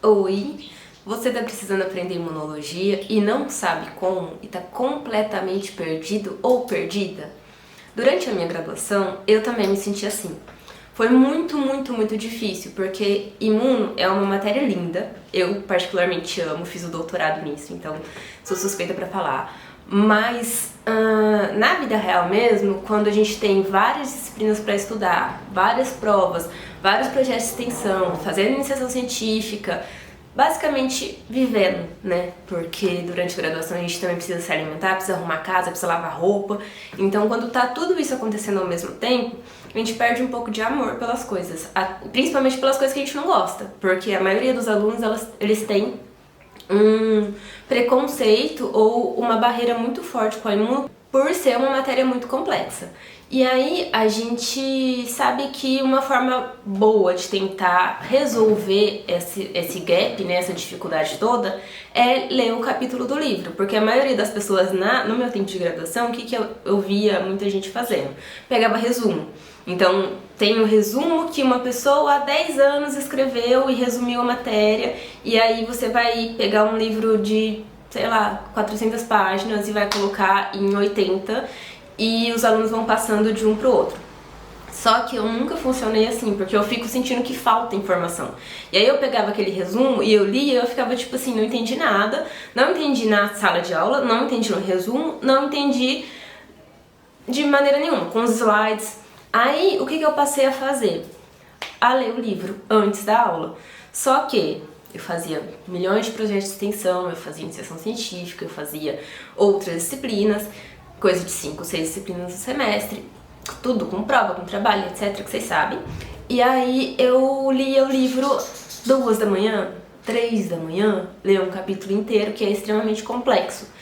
Oi, você está precisando aprender imunologia e não sabe como e está completamente perdido ou perdida? Durante a minha graduação, eu também me senti assim. Foi muito difícil, porque imuno é uma matéria linda, eu particularmente amo, fiz o doutorado nisso, então sou suspeita para falar. Mas na vida real mesmo, quando a gente tem várias disciplinas para estudar, várias provas, vários projetos de extensão, fazendo iniciação científica, basicamente vivendo, né? Porque durante a graduação a gente também precisa se alimentar, precisa arrumar casa, precisa lavar roupa. Então, quando tá tudo isso acontecendo ao mesmo tempo, a gente perde um pouco de amor pelas coisas, principalmente pelas coisas que a gente não gosta, porque a maioria dos alunos eles têm um preconceito ou uma barreira muito forte com a imuno por ser uma matéria muito complexa. E aí a gente sabe que uma forma boa de tentar resolver esse gap, né, essa dificuldade toda, é ler o capítulo do livro, porque a maioria das pessoas no meu tempo de graduação, o que eu via muita gente fazendo? Pegava resumo. Então, tem o resumo que uma pessoa há 10 anos escreveu e resumiu a matéria, e aí você vai pegar um livro de, sei lá, 400 páginas e vai colocar em 80, e os alunos vão passando de um pro outro. Só que eu nunca funcionei assim, porque eu fico sentindo que falta informação. E aí eu pegava aquele resumo e eu lia e eu ficava tipo assim, não entendi nada, não entendi na sala de aula, não entendi no resumo, não entendi de maneira nenhuma, com os slides. Aí, o que eu passei a fazer? A ler o livro antes da aula. Só que eu fazia milhões de projetos de extensão, eu fazia iniciação científica, eu fazia outras disciplinas, coisa de 5, 6 disciplinas no semestre, tudo com prova, com trabalho, etc, que vocês sabem. E aí eu lia o livro 2 da manhã, 3 da manhã, lia um capítulo inteiro que é extremamente complexo.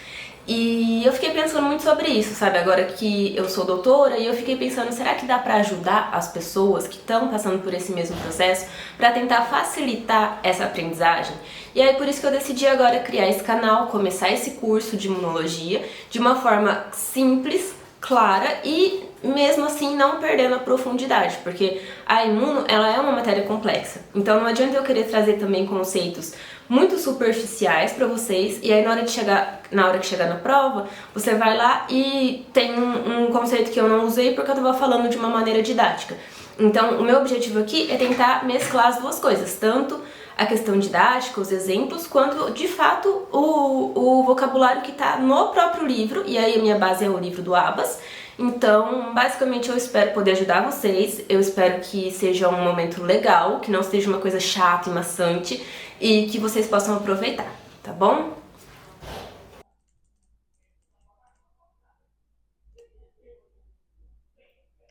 E eu fiquei pensando muito sobre isso, sabe? Agora que eu sou doutora, e eu fiquei pensando, será que dá pra ajudar as pessoas que estão passando por esse mesmo processo pra tentar facilitar essa aprendizagem? E aí por isso que eu decidi agora criar esse canal, começar esse curso de imunologia de uma forma simples, clara e mesmo assim não perdendo a profundidade, porque a imuno, ela é uma matéria complexa. Então não adianta eu querer trazer também conceitos muito superficiais para vocês, e aí na hora que chegar na prova, você vai lá e tem um conceito que eu não usei porque eu tava falando de uma maneira didática. Então o meu objetivo aqui é tentar mesclar as duas coisas, tanto a questão didática, os exemplos, quanto de fato o vocabulário que tá no próprio livro, e aí a minha base é o livro do Abas. Então, basicamente eu espero poder ajudar vocês, eu espero que seja um momento legal, que não seja uma coisa chata e maçante, e que vocês possam aproveitar, tá bom?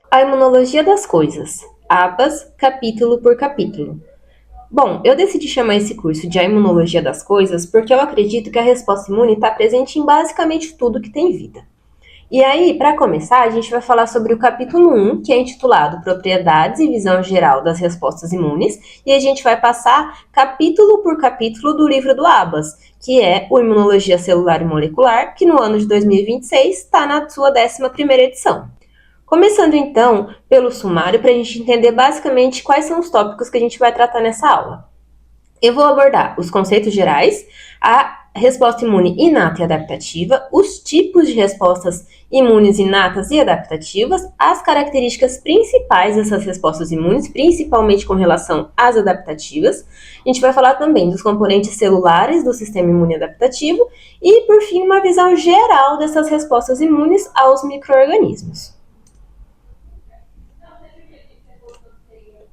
A imunologia das coisas. Abas, capítulo por capítulo. Bom, eu decidi chamar esse curso de A Imunologia das Coisas porque eu acredito que a resposta imune está presente em basicamente tudo que tem vida. E aí, para começar, a gente vai falar sobre o capítulo 1, que é intitulado Propriedades e Visão Geral das Respostas Imunes, e a gente vai passar capítulo por capítulo do livro do Abas, que é o Imunologia Celular e Molecular, que no ano de 2026 está na sua 11ª edição. Começando então pelo sumário, para a gente entender basicamente quais são os tópicos que a gente vai tratar nessa aula. Eu vou abordar os conceitos gerais, a resposta imune inata e adaptativa, os tipos de respostas imunes inatas e adaptativas, as características principais dessas respostas imunes, principalmente com relação às adaptativas. A gente vai falar também dos componentes celulares do sistema imune adaptativo e, por fim, uma visão geral dessas respostas imunes aos micro-organismos.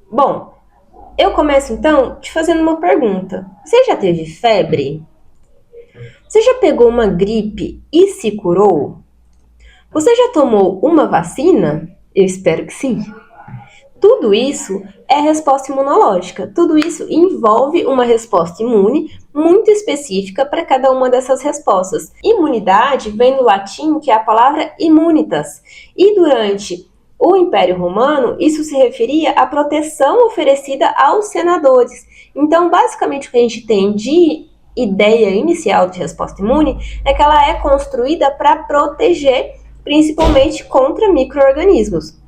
Bom, eu começo então te fazendo uma pergunta. Você já teve febre? Você já pegou uma gripe e se curou? Você já tomou uma vacina? Eu espero que sim. Tudo isso é resposta imunológica. Tudo isso envolve uma resposta imune muito específica para cada uma dessas respostas. Imunidade vem do latim, que é a palavra immunitas. E durante o Império Romano, isso se referia à proteção oferecida aos senadores. Então, basicamente, o que a gente tem de ideia inicial de resposta imune é que ela é construída para proteger, principalmente contra micro-organismos.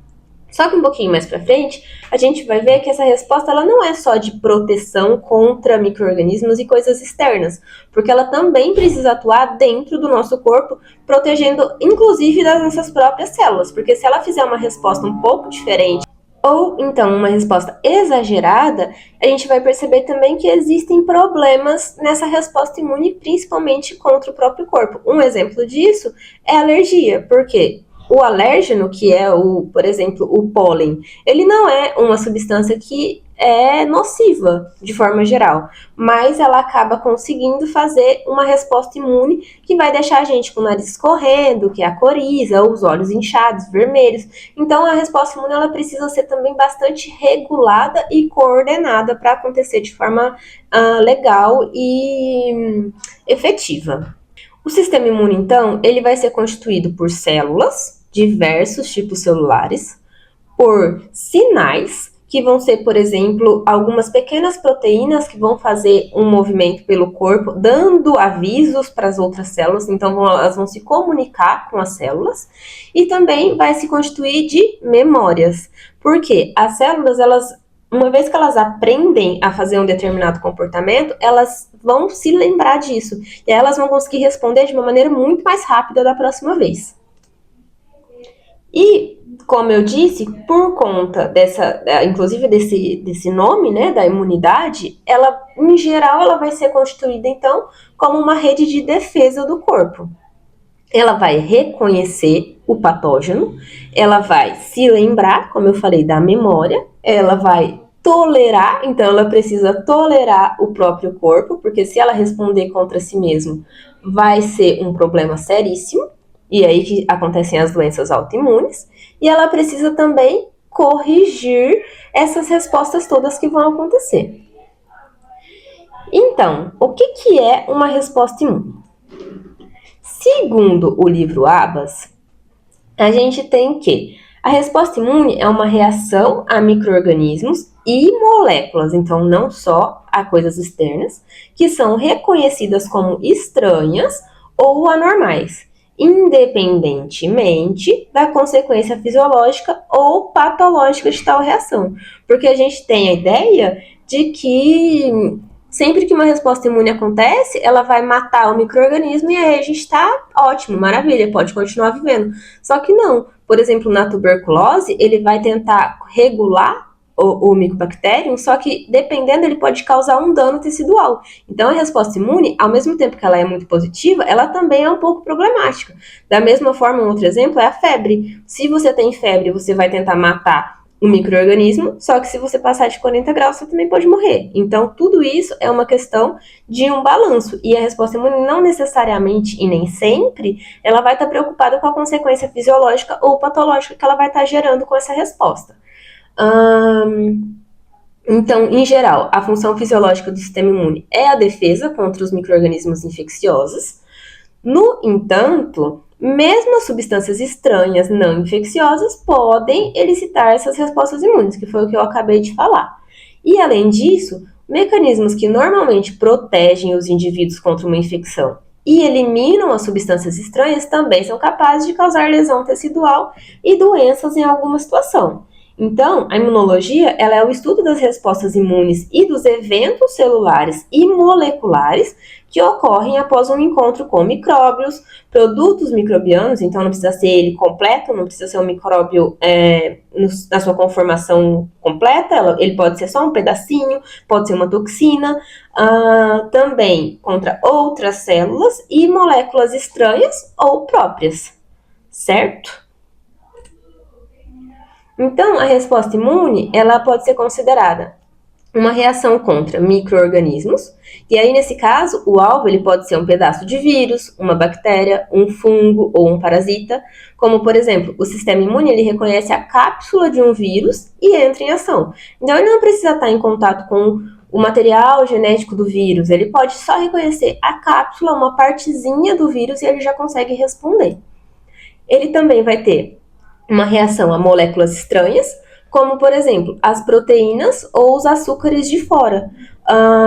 Só que um pouquinho mais para frente, a gente vai ver que essa resposta ela não é só de proteção contra micro-organismos e coisas externas, porque ela também precisa atuar dentro do nosso corpo, protegendo inclusive das nossas próprias células, porque se ela fizer uma resposta um pouco diferente, ou então uma resposta exagerada, a gente vai perceber também que existem problemas nessa resposta imune, principalmente contra o próprio corpo. Um exemplo disso é a alergia, porque o alérgeno, que é por exemplo, o pólen, ele não é uma substância que é nociva de forma geral, mas ela acaba conseguindo fazer uma resposta imune que vai deixar a gente com o nariz escorrendo, que é a coriza, os olhos inchados, vermelhos. Então a resposta imune ela precisa ser também bastante regulada e coordenada para acontecer de forma legal e efetiva. O sistema imune, então, ele vai ser constituído por células, diversos tipos celulares, por sinais, que vão ser, por exemplo, algumas pequenas proteínas que vão fazer um movimento pelo corpo, dando avisos para as outras células, então elas vão se comunicar com as células, e também vai se constituir de memórias, porque as células, uma vez que elas aprendem a fazer um determinado comportamento, elas vão se lembrar disso, e elas vão conseguir responder de uma maneira muito mais rápida da próxima vez. E, como eu disse, por conta inclusive desse nome, né, da imunidade, ela, em geral, ela vai ser constituída, então, como uma rede de defesa do corpo. Ela vai reconhecer o patógeno, ela vai se lembrar, como eu falei, da memória, ela vai tolerar, então ela precisa tolerar o próprio corpo, porque se ela responder contra si mesma, vai ser um problema seríssimo, e aí que acontecem as doenças autoimunes, e ela precisa também corrigir essas respostas todas que vão acontecer. Então, o que é uma resposta imune? Segundo o livro Abas, a gente tem que a resposta imune é uma reação a micro-organismos e moléculas, então não só a coisas externas, que são reconhecidas como estranhas ou anormais, independentemente da consequência fisiológica ou patológica de tal reação. Porque a gente tem a ideia de que sempre que uma resposta imune acontece, ela vai matar o micro-organismo e aí a gente tá ótimo, maravilha, pode continuar vivendo. Só que não. Por exemplo, na tuberculose, ele vai tentar regular o Mycobacterium, só que dependendo, ele pode causar um dano tecidual. Então, a resposta imune, ao mesmo tempo que ela é muito positiva, ela também é um pouco problemática. Da mesma forma, um outro exemplo é a febre. Se você tem febre, você vai tentar matar um micro-organismo, só que se você passar de 40 graus, você também pode morrer. Então, tudo isso é uma questão de um balanço. E a resposta imune não necessariamente e nem sempre, ela vai estar preocupada com a consequência fisiológica ou patológica que ela vai estar gerando com essa resposta. Então, em geral, a função fisiológica do sistema imune é a defesa contra os micro-organismos infecciosos. No entanto, mesmo as substâncias estranhas não infecciosas podem elicitar essas respostas imunes, que foi o que eu acabei de falar. E, além disso, mecanismos que normalmente protegem os indivíduos contra uma infecção e eliminam as substâncias estranhas também são capazes de causar lesão tecidual e doenças em alguma situação. Então, a imunologia ela é o estudo das respostas imunes e dos eventos celulares e moleculares que ocorrem após um encontro com micróbios, produtos microbianos, então não precisa ser ele completo, não precisa ser um micróbio na sua conformação completa, ele pode ser só um pedacinho, pode ser uma toxina, também contra outras células e moléculas estranhas ou próprias, certo? Então, a resposta imune, ela pode ser considerada uma reação contra micro-organismos, e aí, nesse caso, o alvo ele pode ser um pedaço de vírus, uma bactéria, um fungo ou um parasita, como, por exemplo, o sistema imune ele reconhece a cápsula de um vírus e entra em ação. Então, ele não precisa estar em contato com o material genético do vírus, ele pode só reconhecer a cápsula, uma partezinha do vírus, e ele já consegue responder. Ele também vai ter uma reação a moléculas estranhas, como, por exemplo, as proteínas ou os açúcares de fora.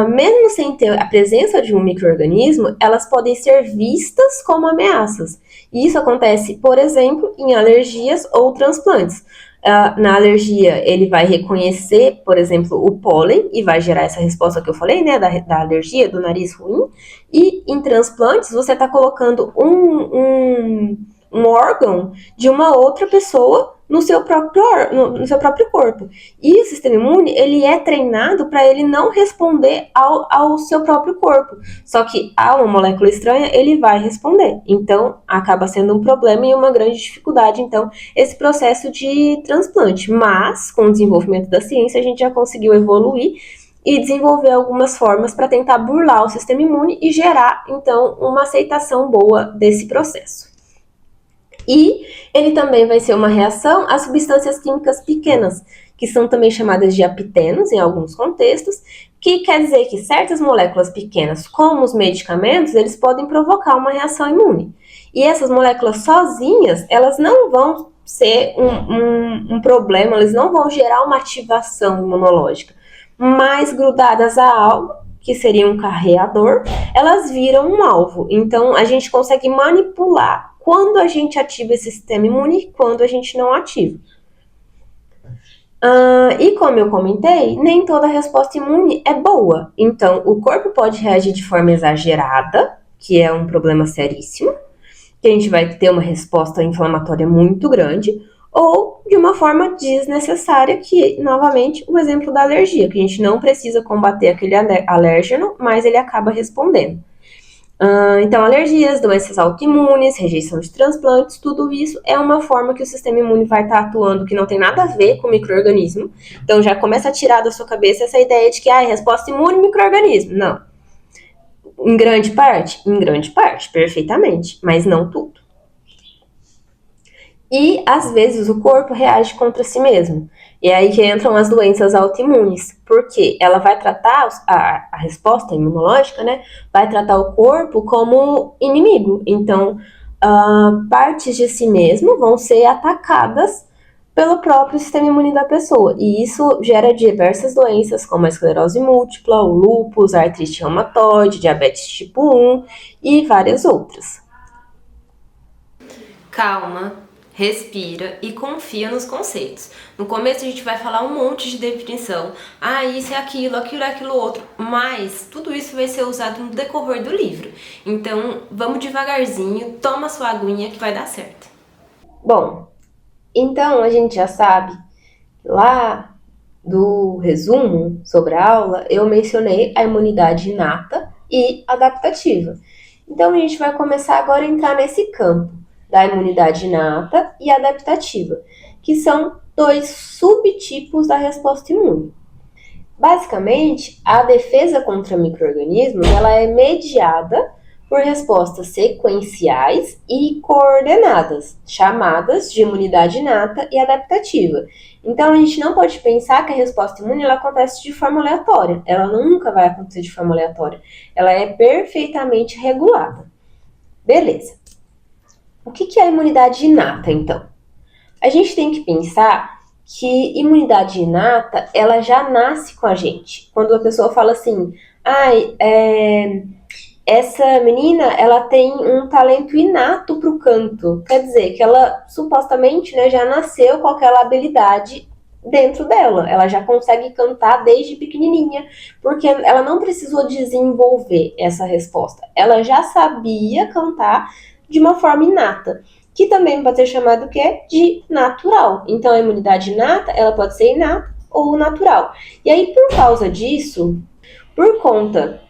Mesmo sem ter a presença de um micro-organismo, elas podem ser vistas como ameaças. E isso acontece, por exemplo, em alergias ou transplantes. Na alergia, ele vai reconhecer, por exemplo, o pólen e vai gerar essa resposta que eu falei, né, da alergia, do nariz ruim. E em transplantes, você está colocando um órgão de uma outra pessoa no seu próprio corpo. E o sistema imune, ele é treinado para ele não responder ao seu próprio corpo. Só que a uma molécula estranha, ele vai responder. Então, acaba sendo um problema e uma grande dificuldade, então, esse processo de transplante. Mas, com o desenvolvimento da ciência, a gente já conseguiu evoluir e desenvolver algumas formas para tentar burlar o sistema imune e gerar, então, uma aceitação boa desse processo. E ele também vai ser uma reação a substâncias químicas pequenas, que são também chamadas de apitenos em alguns contextos, que quer dizer que certas moléculas pequenas, como os medicamentos, eles podem provocar uma reação imune. E essas moléculas sozinhas, elas não vão ser um problema, elas não vão gerar uma ativação imunológica, mas grudadas a algo, que seria um carreador, elas viram um alvo. Então, a gente consegue manipular quando a gente ativa esse sistema imune e quando a gente não ativa. E como eu comentei, nem toda resposta imune é boa. Então, o corpo pode reagir de forma exagerada, que é um problema seríssimo, que a gente vai ter uma resposta inflamatória muito grande, ou de uma forma desnecessária, que, novamente, o exemplo da alergia, que a gente não precisa combater aquele alérgeno, mas ele acaba respondendo. Então, alergias, doenças autoimunes, rejeição de transplantes, tudo isso é uma forma que o sistema imune vai estar atuando que não tem nada a ver com o micro-organismo. Então, já começa a tirar da sua cabeça essa ideia de que resposta imune micro-organismo. Não. Em grande parte, perfeitamente, mas não tudo. E, às vezes, o corpo reage contra si mesmo. E é aí que entram as doenças autoimunes, porque ela vai tratar a resposta imunológica, né? Vai tratar o corpo como inimigo. Então, partes de si mesmo vão ser atacadas pelo próprio sistema imune da pessoa. E isso gera diversas doenças, como a esclerose múltipla, o lúpus, a artrite reumatoide, diabetes tipo 1 e várias outras. Calma. Respira e confia nos conceitos. No começo a gente vai falar um monte de definição. Isso é aquilo, aquilo é aquilo outro. Mas tudo isso vai ser usado no decorrer do livro. Então vamos devagarzinho, toma sua aguinha que vai dar certo. Bom, então a gente já sabe, lá do resumo sobre a aula, eu mencionei a imunidade inata e adaptativa. Então a gente vai começar agora a entrar nesse campo da imunidade inata e adaptativa, que são dois subtipos da resposta imune. Basicamente, a defesa contra micro-organismos ela é mediada por respostas sequenciais e coordenadas, chamadas de imunidade inata e adaptativa. Então, a gente não pode pensar que a resposta imune ela acontece de forma aleatória. Ela nunca vai acontecer de forma aleatória. Ela é perfeitamente regulada. Beleza. O que é a imunidade inata, então? A gente tem que pensar que imunidade inata, ela já nasce com a gente. Quando a pessoa fala assim, essa menina, ela tem um talento inato para o canto. Quer dizer, que ela supostamente já nasceu com aquela habilidade dentro dela. Ela já consegue cantar desde pequenininha, porque ela não precisou desenvolver essa resposta. Ela já sabia cantar de uma forma inata, que também pode ser chamado de natural. Então, a imunidade inata, ela pode ser inata ou natural. E aí, por causa disso, por conta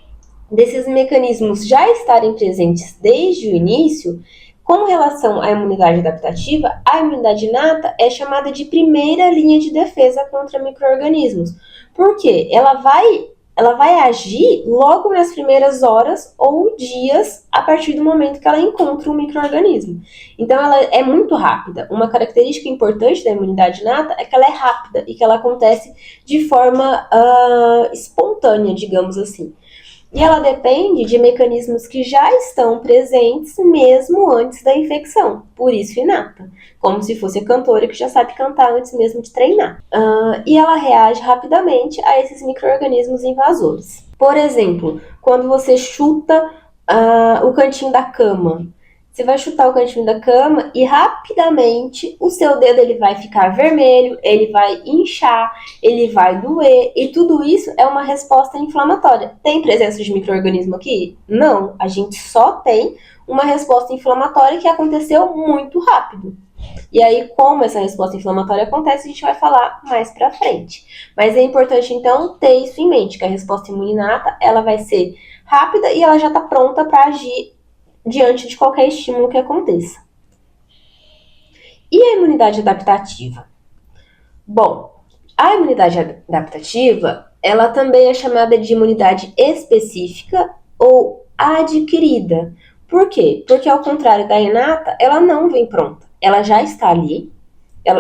desses mecanismos já estarem presentes desde o início, com relação à imunidade adaptativa, a imunidade inata é chamada de primeira linha de defesa contra micro-organismos. Por quê? Ela vai agir logo nas primeiras horas ou dias a partir do momento que ela encontra um micro-organismo. Então, ela é muito rápida. Uma característica importante da imunidade inata é que ela é rápida e que ela acontece de forma espontânea, digamos assim. E ela depende de mecanismos que já estão presentes mesmo antes da infecção, por isso inata, como se fosse a cantora que já sabe cantar antes mesmo de treinar. E ela reage rapidamente a esses micro-organismos invasores. Por exemplo, quando você chuta o cantinho da cama, você vai chutar o cantinho da cama e rapidamente o seu dedo ele vai ficar vermelho, ele vai inchar, ele vai doer e tudo isso é uma resposta inflamatória. Tem presença de micro-organismo aqui? Não, a gente só tem uma resposta inflamatória que aconteceu muito rápido. E aí, como essa resposta inflamatória acontece, a gente vai falar mais pra frente. Mas é importante, então, ter isso em mente, que a resposta imune inata, ela vai ser rápida e ela já está pronta para agir diante de qualquer estímulo que aconteça. E a imunidade adaptativa? Bom, a imunidade adaptativa, ela também é chamada de imunidade específica ou adquirida. Por quê? Porque ao contrário da inata, ela não vem pronta. Ela já está ali,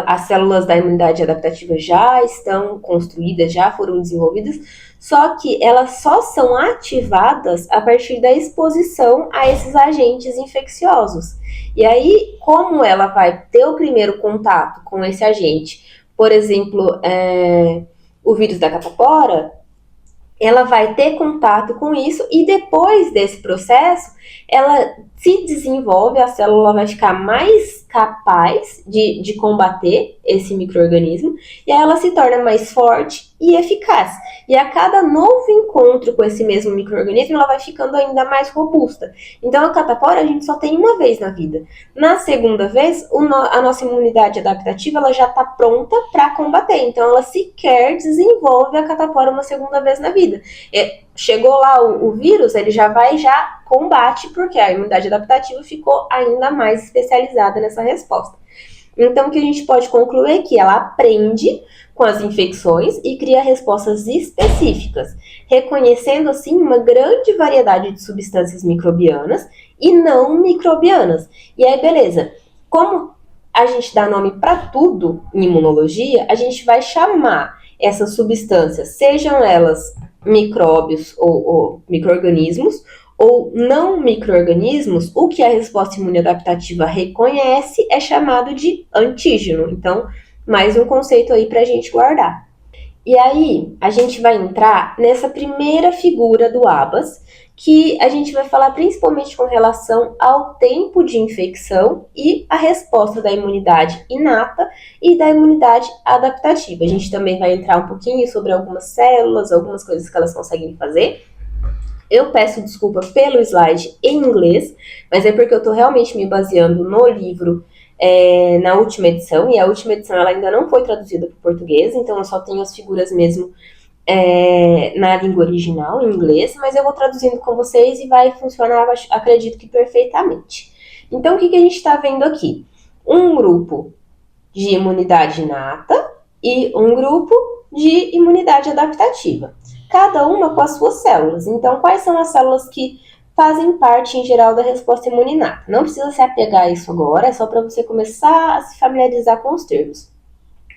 as células da imunidade adaptativa já estão construídas, já foram desenvolvidas, só que elas só são ativadas a partir da exposição a esses agentes infecciosos. E aí, como ela vai ter o primeiro contato com esse agente, por exemplo, o vírus da catapora, ela vai ter contato com isso e depois desse processo, ela se desenvolve, a célula vai ficar mais capaz de combater esse micro-organismo e aí ela se torna mais forte e eficaz. E a cada novo encontro com esse mesmo micro-organismo, ela vai ficando ainda mais robusta. Então, a catapora a gente só tem uma vez na vida. Na segunda vez, a nossa imunidade adaptativa ela já está pronta para combater. Então, ela sequer desenvolve a catapora uma segunda vez na vida. Chegou lá o vírus, ele já combate, porque a imunidade adaptativa ficou ainda mais especializada nessa resposta. Então, o que a gente pode concluir é que ela aprende com as infecções e cria respostas específicas, reconhecendo, assim, uma grande variedade de substâncias microbianas e não microbianas. E aí, beleza, como a gente dá nome para tudo em imunologia, a gente vai chamar essas substâncias, sejam elas micróbios ou micro-organismos, ou não micro-organismos, o que a resposta imune adaptativa reconhece é chamado de antígeno. Então, mais um conceito aí para a gente guardar. E aí, a gente vai entrar nessa primeira figura do ABAS, que a gente vai falar principalmente com relação ao tempo de infecção e a resposta da imunidade inata e da imunidade adaptativa. A gente também vai entrar um pouquinho sobre algumas células, algumas coisas que elas conseguem fazer. Eu peço desculpa pelo slide em inglês, mas é porque eu estou realmente me baseando no livro na última edição, e a última edição ela ainda não foi traduzida para o português, então eu só tenho as figuras mesmo na língua original, em inglês, mas eu vou traduzindo com vocês e vai funcionar, acredito que perfeitamente. Então, o que a gente está vendo aqui? Um grupo de imunidade inata e um grupo de imunidade adaptativa. Cada uma com as suas células. Então, quais são as células que fazem parte, em geral, da resposta imune inata? Não precisa se apegar a isso agora, é só para você começar a se familiarizar com os termos.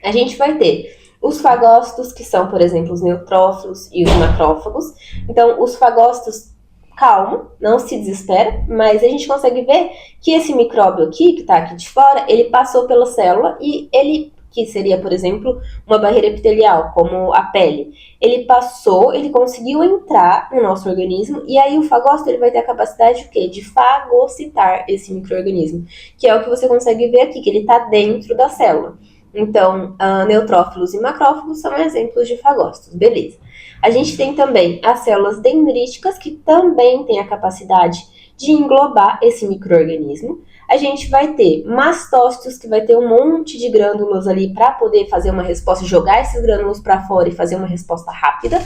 A gente vai ter os fagócitos, que são, por exemplo, os neutrófilos e os macrófagos. Então, os fagócitos, calma, não se desespera, mas a gente consegue ver que esse micróbio aqui, que está aqui de fora, ele passou pela célula e ele, que seria, por exemplo, uma barreira epitelial, como a pele, ele passou, ele conseguiu entrar no nosso organismo, e aí o fagócito ele vai ter a capacidade de quê? De fagocitar esse micro-organismo, que é o que você consegue ver aqui, que ele está dentro da célula. Então, neutrófilos e macrófagos são exemplos de fagócitos, beleza. A gente tem também as células dendríticas, que também têm a capacidade de englobar esse micro-organismo. A gente vai ter mastócitos, que vai ter um monte de glândulas ali para poder fazer uma resposta, jogar esses glândulos para fora e fazer uma resposta rápida.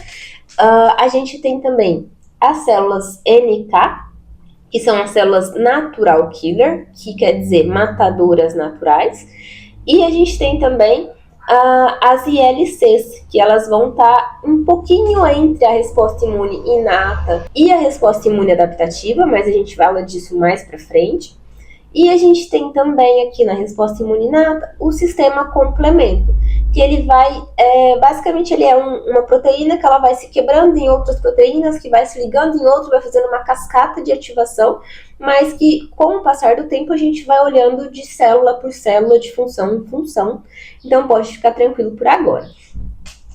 A gente tem também as células NK, que são as células natural killer, que quer dizer matadoras naturais. E a gente tem também as ILCs, que elas vão estar um pouquinho entre a resposta imune inata e a resposta imune adaptativa, mas a gente fala disso mais para frente. E a gente tem também aqui na resposta imune inata o sistema complemento, que ele vai, basicamente ele é uma proteína que ela vai se quebrando em outras proteínas, que vai se ligando em outras, vai fazendo uma cascata de ativação, mas que com o passar do tempo a gente vai olhando de célula por célula, de função em função, então pode ficar tranquilo por agora.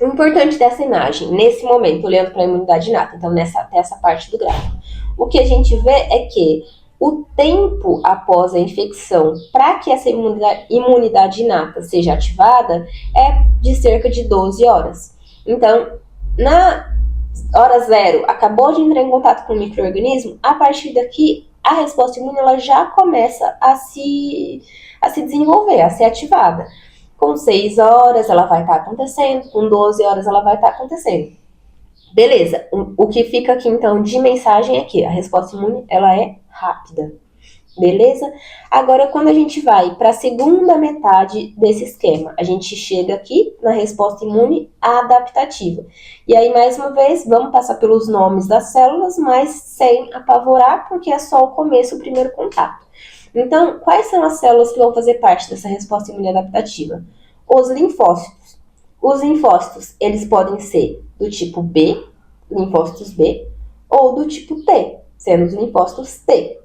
O importante dessa imagem, nesse momento, olhando para a imunidade inata, então até essa parte do gráfico, o que a gente vê é que o tempo após a infecção para que essa imunidade inata seja ativada é de cerca de 12 horas. Então, na hora zero, acabou de entrar em contato com o micro-organismo, a partir daqui, a resposta imune ela já começa a se desenvolver, a ser ativada. Com 6 horas ela vai estar acontecendo, com 12 horas ela vai estar acontecendo. Beleza, o que fica aqui então de mensagem é que a resposta imune ela é rápida. Beleza? Agora, quando a gente vai para a segunda metade desse esquema, a gente chega aqui na resposta imune adaptativa. E aí, mais uma vez, vamos passar pelos nomes das células, mas sem apavorar, porque é só o começo, o primeiro contato. Então, quais são as células que vão fazer parte dessa resposta imune adaptativa? Os linfócitos. Os linfócitos, eles podem ser do tipo B, linfócitos B, ou do tipo T, sendo os linfócitos T.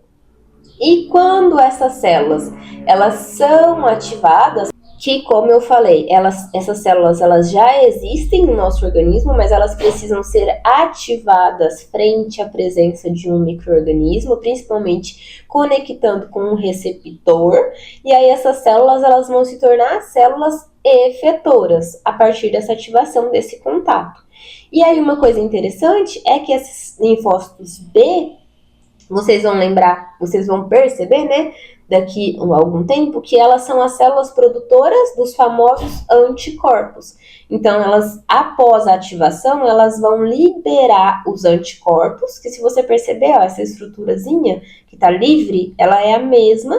E quando essas células elas são ativadas, que como eu falei, essas células elas já existem no nosso organismo, mas elas precisam ser ativadas frente à presença de um micro-organismo, principalmente conectando com um receptor, e aí essas células elas vão se tornar células efetoras a partir dessa ativação desse contato. E aí uma coisa interessante é que esses linfócitos B, vocês vão lembrar, vocês vão perceber, né, daqui a algum tempo, que elas são as células produtoras dos famosos anticorpos. Então, elas, após a ativação, elas vão liberar os anticorpos, que se você perceber, ó, essa estruturazinha que está livre, ela é a mesma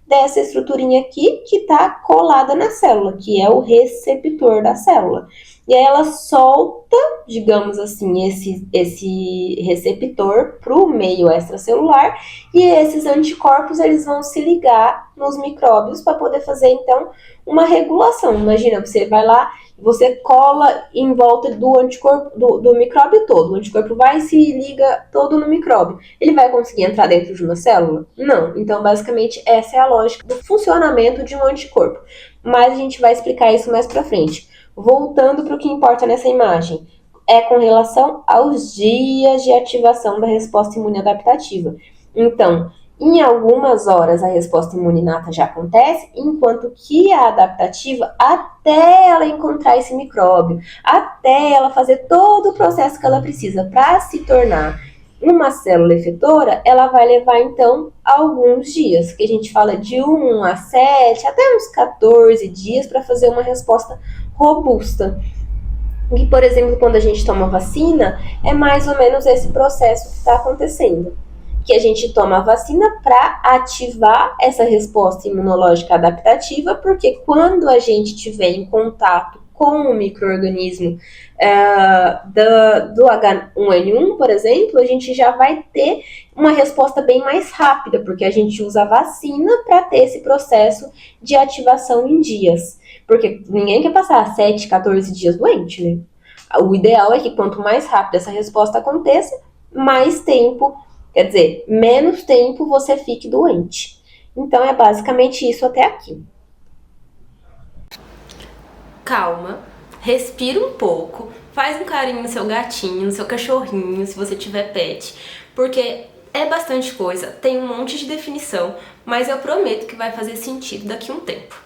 dessa estruturinha aqui que está colada na célula, que é o receptor da célula. E aí ela solta, digamos assim, esse receptor para o meio extracelular, e esses anticorpos eles vão se ligar nos micróbios para poder fazer, então, uma regulação. Imagina, você vai lá, você cola em volta do anticorpo, do micróbio todo. O anticorpo vai e se liga todo no micróbio. Ele vai conseguir entrar dentro de uma célula? Não. Então, basicamente, essa é a lógica do funcionamento de um anticorpo. Mas a gente vai explicar isso mais para frente. Voltando para o que importa nessa imagem, é com relação aos dias de ativação da resposta imune adaptativa. Então, em algumas horas a resposta imune inata já acontece, enquanto que a adaptativa, até ela encontrar esse micróbio, até ela fazer todo o processo que ela precisa para se tornar uma célula efetora, ela vai levar então alguns dias, que a gente fala de 1 a 7, até uns 14 dias para fazer uma resposta robusta. E, por exemplo, quando a gente toma vacina, é mais ou menos esse processo que está acontecendo. Que a gente toma a vacina para ativar essa resposta imunológica adaptativa, porque quando a gente tiver em contato com o micro-organismo do H1N1, por exemplo, a gente já vai ter uma resposta bem mais rápida, porque a gente usa a vacina para ter esse processo de ativação em dias. Porque ninguém quer passar 7, 14 dias doente, né? O ideal é que quanto mais rápido essa resposta aconteça, mais tempo, quer dizer, menos tempo você fique doente. Então é basicamente isso até aqui. Calma, respira um pouco, faz um carinho no seu gatinho, no seu cachorrinho, se você tiver pet, porque é bastante coisa, tem um monte de definição, mas eu prometo que vai fazer sentido daqui a um tempo.